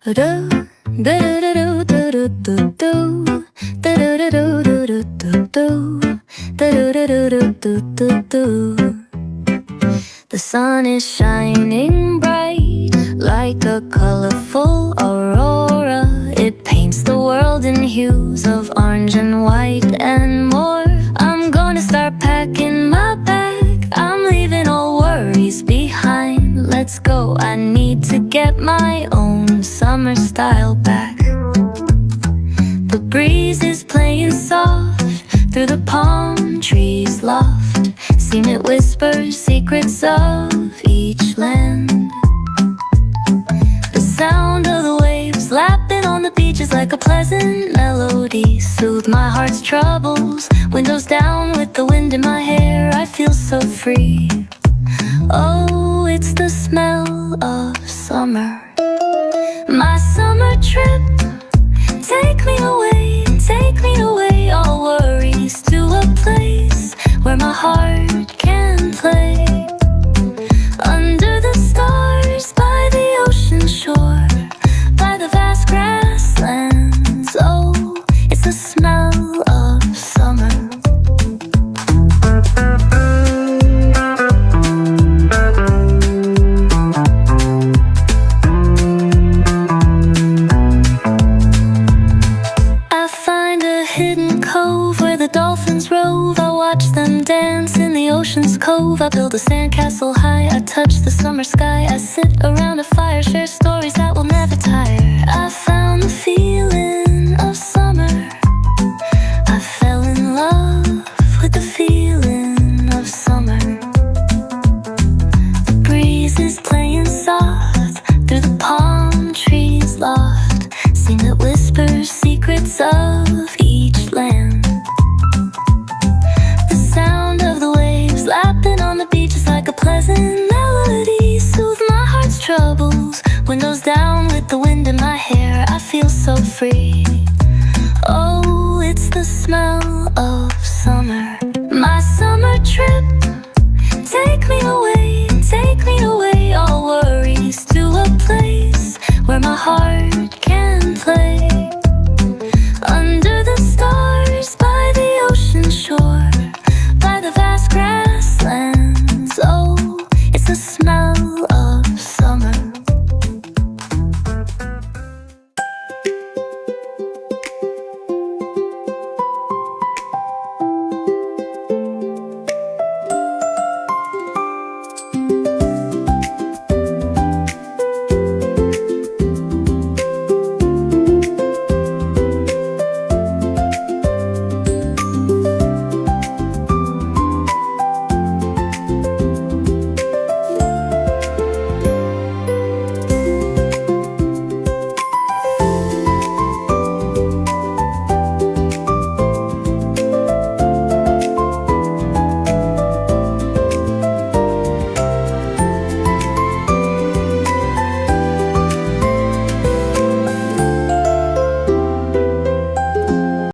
The sun is shining bright like a colorful aurora. It paints the world in hues of orange and white and more. I'm gonna start packing my bag. I'm leaving all worries behind. Let's go, I need to get my own summer style back. The breeze is playing soft through the palm trees loft. Seen it whisper secrets of each land. The sound of the waves lapping on the beach is like a pleasant melody. Soothe my heart's troubles. Windows down with the wind in my hair, I feel so free. Oh, it's the smell of summer. My summer trip, take me away, all worries, to a place where my heart can play. Under the stars, by the ocean shore, by the vast grasslands. Oh, it's the smell of summer. I find a hidden cove where the dolphins rove. I watch them dance in the ocean's cove. I build a sandcastle high, I touch the summer sky. I sit around a fire, share stories that will never tire. I found the feeling of summer. I fell in love with the feeling of summer. The breeze is playing soft through the palm trees loft. Sing it whispers secrets of each land. The sound of the waves lapping on the beach is like a pleasant melody. Soothe my heart's troubles. Windows down with the wind in my hair, I feel so free. Oh, it's the smell